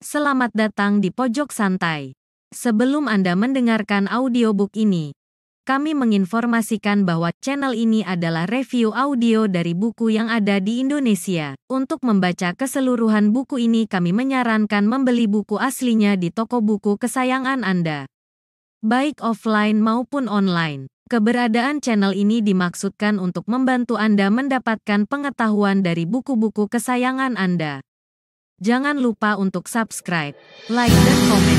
Selamat datang di Pojok Santai. Sebelum Anda mendengarkan audiobook ini, kami menginformasikan bahwa channel ini adalah review audio dari buku yang ada di Indonesia. Untuk membaca keseluruhan buku ini, kami menyarankan membeli buku aslinya di toko buku kesayangan Anda, baik offline maupun online. Keberadaan channel ini dimaksudkan untuk membantu Anda mendapatkan pengetahuan dari buku-buku kesayangan Anda. Jangan lupa untuk subscribe, like, dan komen.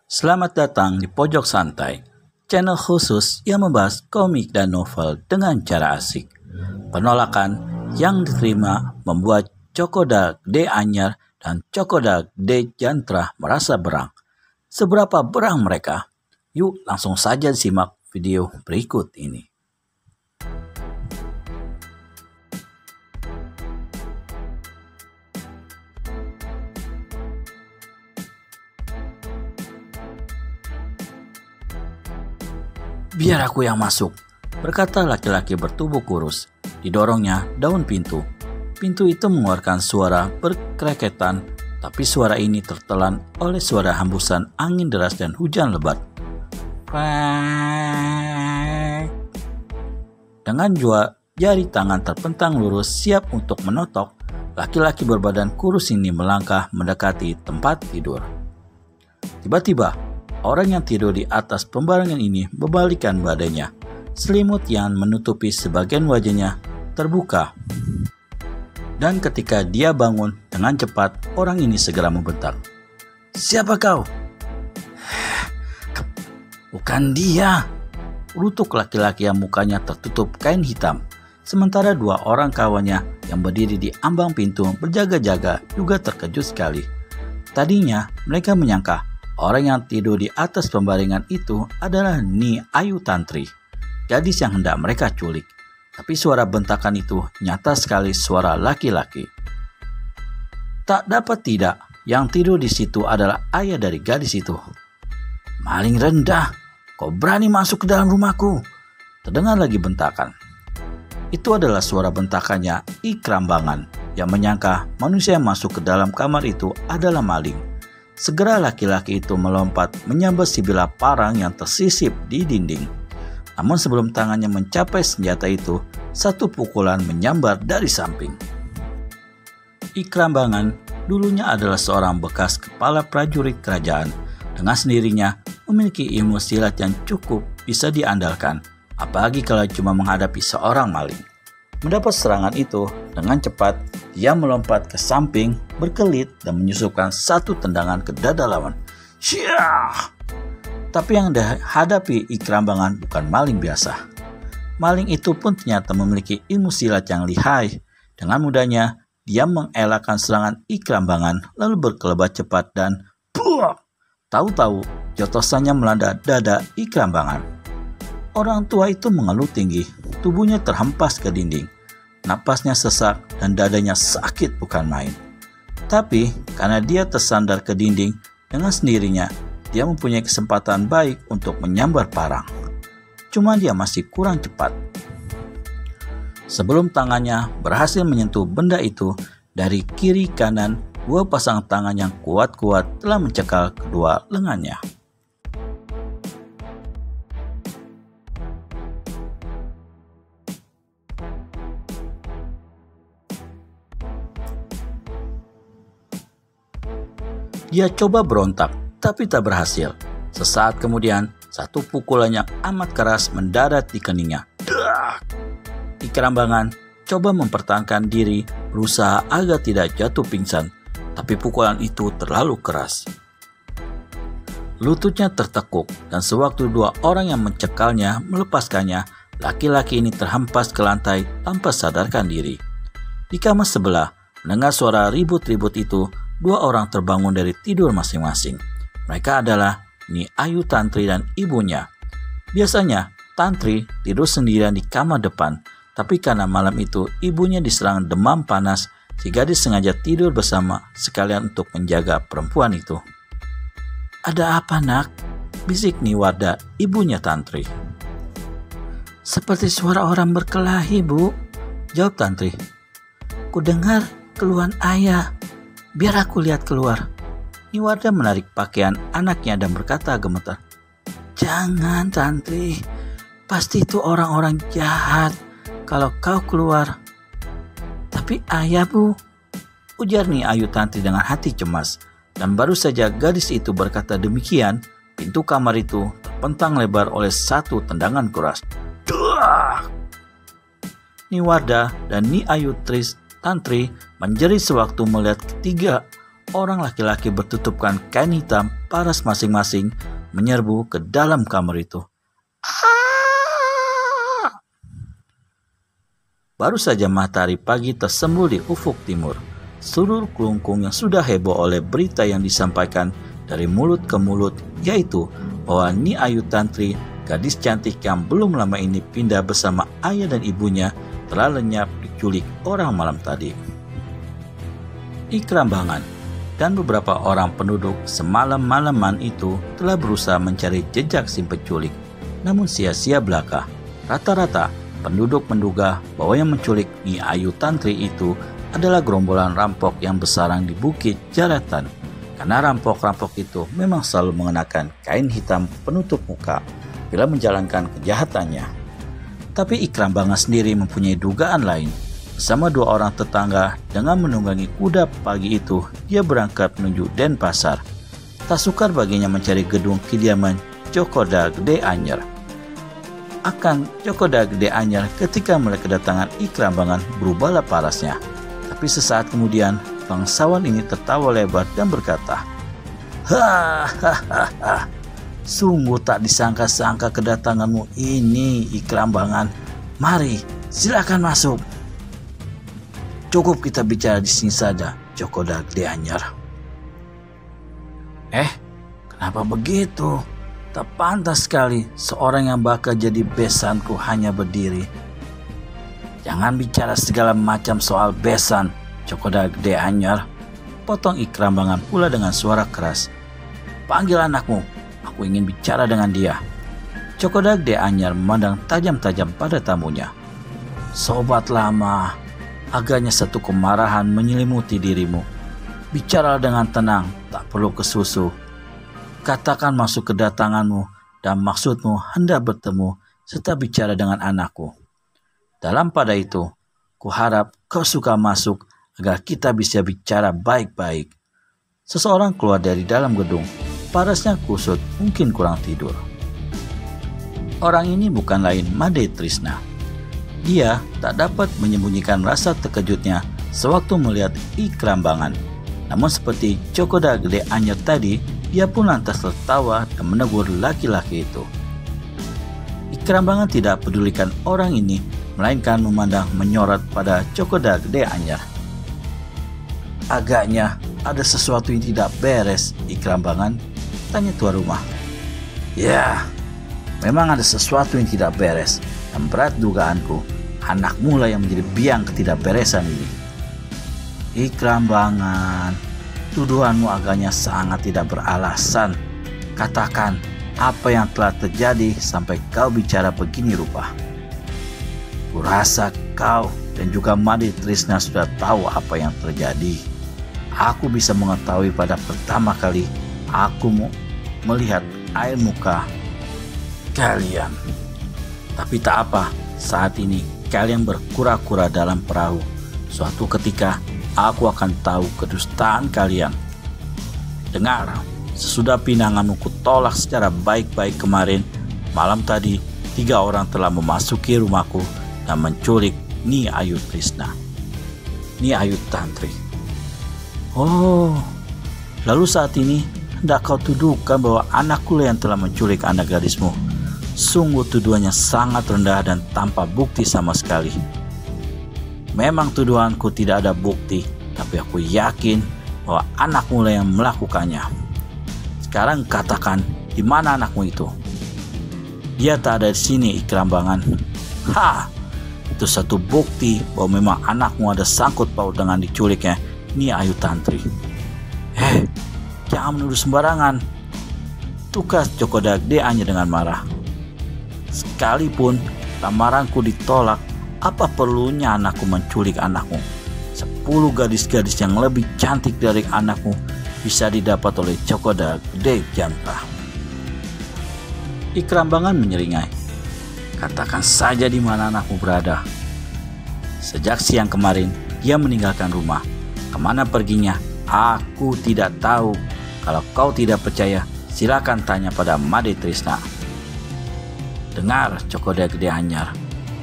Selamat datang di Pojok Santai, channel khusus yang membahas komik dan novel dengan cara asik. Penolakan yang diterima membuat Cokodag D Anyar dan Cokodag D Jantrah merasa berang. Seberapa berang mereka? Yuk langsung saja simak video berikut ini. "Biar aku yang masuk," berkata laki-laki bertubuh kurus. Didorongnya daun pintu. Pintu itu mengeluarkan suara berkereketan, tapi suara ini tertelan oleh suara hembusan angin deras dan hujan lebat. Dengan jari tangan terpentang lurus siap untuk menotok, laki-laki berbadan kurus ini melangkah mendekati tempat tidur. Tiba-tiba, orang yang tidur di atas pembaringan ini membalikkan badannya. Selimut yang menutupi sebagian wajahnya terbuka. Dan ketika dia bangun dengan cepat, orang ini segera membentak. "Siapa kau?" "Bukan dia," rutuk laki-laki yang mukanya tertutup kain hitam. Sementara dua orang kawannya yang berdiri di ambang pintu berjaga-jaga juga terkejut sekali. Tadinya mereka menyangka orang yang tidur di atas pembaringan itu adalah Nyi Ayu Tantri, gadis yang hendak mereka culik. Tapi suara bentakan itu nyata sekali suara laki-laki. Tak dapat tidak, yang tidur di situ adalah ayah dari gadis itu. "Maling rendah, kau berani masuk ke dalam rumahku?" Terdengar lagi bentakan. Itu adalah suara bentakannya Ikrambangan yang menyangka manusia yang masuk ke dalam kamar itu adalah maling. Segera laki-laki itu melompat menyambar si bilah parang yang tersisip di dinding. Namun sebelum tangannya mencapai senjata itu, satu pukulan menyambar dari samping. Ikrambangan dulunya adalah seorang bekas kepala prajurit kerajaan. Dengan sendirinya memiliki ilmu silat yang cukup bisa diandalkan, apalagi kalau cuma menghadapi seorang maling. Mendapat serangan itu, dengan cepat dia melompat ke samping, berkelit, dan menyusupkan satu tendangan ke dada lawan. Syah! Tapi yang dihadapi Ikrambangan bukan maling biasa. Maling itu pun ternyata memiliki ilmu silat yang lihai. Dengan mudahnya, dia mengelakkan serangan Ikrambangan, lalu berkelebat cepat dan buah! Tahu-tahu, jotosannya melanda dada Ikrambangan. Orang tua itu mengeluh tinggi, tubuhnya terhempas ke dinding. Napasnya sesak dan dadanya sakit bukan main. Tapi karena dia tersandar ke dinding, dengan sendirinya dia mempunyai kesempatan baik untuk menyambar parang. Cuma dia masih kurang cepat. Sebelum tangannya berhasil menyentuh benda itu, dari kiri kanan dua pasang tangan yang kuat-kuat telah mencekal kedua lengannya. Dia coba berontak, tapi tak berhasil. Sesaat kemudian, satu pukulan yang amat keras mendarat di keningnya. Ikrambangan coba mempertahankan diri, berusaha agar tidak jatuh pingsan, tapi pukulan itu terlalu keras. Lututnya tertekuk, dan sewaktu dua orang yang mencekalnya melepaskannya, laki-laki ini terhempas ke lantai tanpa sadarkan diri. Di kamar sebelah, mendengar suara ribut-ribut itu, dua orang terbangun dari tidur masing-masing. Mereka adalah Nyi Ayu Tantri dan ibunya. Biasanya, Tantri tidur sendirian di kamar depan, tapi karena malam itu ibunya diserang demam panas, si gadis sengaja tidur bersama sekalian untuk menjaga perempuan itu. "Ada apa, nak?" bisik Niwarda, ibunya Tantri. "Seperti suara orang berkelahi, Bu," jawab Tantri. "Ku dengar keluhan ayah." biar aku lihat keluar. Niwarda menarik pakaian anaknya dan berkata gemetar, "Jangan, Tantri. Pasti itu orang-orang jahat kalau kau keluar." "Tapi ayah, Bu," ujar Ni Ayu Tantri dengan hati cemas. Dan baru saja gadis itu berkata demikian, pintu kamar itu terpentang lebar oleh satu tendangan keras. Duah! Niwarda dan Ni Ayu Tantri menjerit sewaktu melihat ketiga orang laki-laki bertutupkan kain hitam paras masing-masing menyerbu ke dalam kamar itu. Baru saja matahari pagi tersembul di ufuk timur. Seluruh kelungkung yang sudah heboh oleh berita yang disampaikan dari mulut ke mulut, yaitu bahwa Ni Ayu Tantri, gadis cantik yang belum lama ini pindah bersama ayah dan ibunya, telah lenyap diculik orang malam tadi. Ikrambangan dan beberapa orang penduduk semalam-malaman itu telah berusaha mencari jejak si penculik, namun sia-sia belaka. Rata-rata penduduk menduga bahwa yang menculik Ni Ayu Tantri itu adalah gerombolan rampok yang bersarang di Bukit Jaratan, karena rampok-rampok itu memang selalu mengenakan kain hitam penutup muka bila menjalankan kejahatannya. Tapi Ikrambangan sendiri mempunyai dugaan lain. Bersama dua orang tetangga dengan menunggangi kuda pagi itu, dia berangkat menuju Denpasar. Tak sukar baginya mencari gedung kediaman Cokoda Gede Anyar. Akan Cokoda Gede Anyar ketika melihat kedatangan Ikrambangan berubahlah parasnya. Tapi sesaat kemudian bangsawan ini tertawa lebar dan berkata, "Hahaha, sungguh tak disangka-sangka kedatanganmu ini, Ikrambangan. Mari, silakan masuk. Cukup kita bicara di sini saja, Cokoda Gede Anyar." Kenapa begitu? Tak pantas sekali seorang yang bakal jadi besanku hanya berdiri. Jangan bicara segala macam soal besan, Cokoda Gede Anyar, potong Ikrambangan pula dengan suara keras. "Panggil anakmu, aku ingin bicara dengan dia." Cokoda Gede Anyar memandang tajam-tajam pada tamunya. "Sobat lama, agaknya satu kemarahan menyelimuti dirimu. Bicara dengan tenang, tak perlu kesusu. Katakan maksud kedatanganmu dan maksudmu hendak bertemu serta bicara dengan anakku. Dalam pada itu, kuharap kau suka masuk agar kita bisa bicara baik-baik." Seseorang keluar dari dalam gedung. Parasnya kusut, mungkin kurang tidur. Orang ini bukan lain Made Trisna. Dia tak dapat menyembunyikan rasa terkejutnya sewaktu melihat Ikrambangan. Namun seperti Cokoda Gede Anyar tadi, dia pun lantas tertawa dan menegur laki-laki itu. Ikrambangan tidak pedulikan orang ini, melainkan memandang menyorot pada Cokoda Gede Anyar. "Agaknya ada sesuatu yang tidak beres, Ikrambangan?" tanya tuan rumah. "Ya, memang ada sesuatu yang tidak beres. Dan berat dugaanku, anakmu lah yang menjadi biang ketidakberesan ini." "Ikrambangan, tuduhanmu agaknya sangat tidak beralasan. Katakan apa yang telah terjadi sampai kau bicara begini rupa." "Kurasa kau dan juga Made Trisna sudah tahu apa yang terjadi. Aku bisa mengetahui pada pertama kali aku melihat air muka kalian. Tapi tak apa, saat ini kalian berkura-kura dalam perahu. Suatu ketika aku akan tahu kedustaan kalian. Dengar, sesudah pinanganmu kutolak secara baik-baik kemarin, malam tadi 3 orang telah memasuki rumahku dan menculik Ni Ayu Trisna, Ni Ayu Tantri." "Oh, lalu saat ini hendak kau tuduhkan bahwa anakku yang telah menculik anak gadismu? Sungguh tuduhannya sangat rendah dan tanpa bukti sama sekali." "Memang tuduhanku tidak ada bukti, tapi aku yakin bahwa anakmu yang melakukannya. Sekarang katakan, di mana anakmu itu?" "Dia tak ada di sini, Ikrambangan." Itu satu bukti bahwa memang anakmu ada sangkut paut dengan diculiknya Ni Ayu Tantri." "Jangan menuduh sembarangan," tukas Cokoda Gede Anyar dengan marah. "Sekalipun lamaranku ditolak, apa perlunya anakku menculik anakmu? gadis-gadis yang lebih cantik dari anakmu bisa didapat oleh Cokoda Gede Jantra. Ikrambangan menyeringai. Katakan saja di mana anakmu berada. Sejak siang kemarin, dia meninggalkan rumah. Kemana perginya? Aku tidak tahu. Kalau kau tidak percaya, silakan tanya pada Made Trisna. Dengar, Cokoda Gede Hanyar,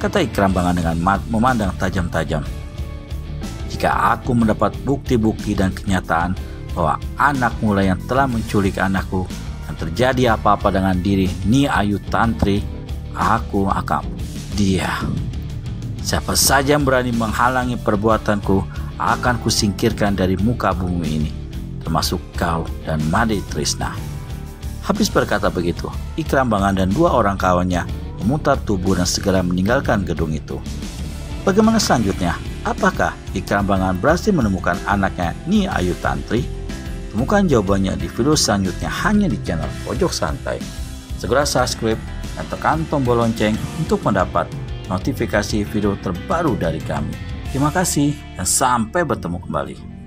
kata Ikrambangan dengan memandang tajam-tajam. Jika aku mendapat bukti-bukti dan kenyataan bahwa anakmu lah yang telah menculik anakku dan terjadi apa-apa dengan diri Nyi Ayu Tantri, aku akan dia. Siapa saja yang berani menghalangi perbuatanku akan kusingkirkan dari muka bumi ini, termasuk kau dan Made Trisna. Habis berkata begitu, Ikrambangan dan 2 orang kawannya memutar tubuh dan segera meninggalkan gedung itu. Bagaimana selanjutnya? Apakah Ikrambangan berhasil menemukan anaknya Nyi Ayu Tantri? Temukan jawabannya di video selanjutnya hanya di channel Pojok Santai. Segera subscribe dan tekan tombol lonceng untuk mendapat notifikasi video terbaru dari kami. Terima kasih dan sampai bertemu kembali.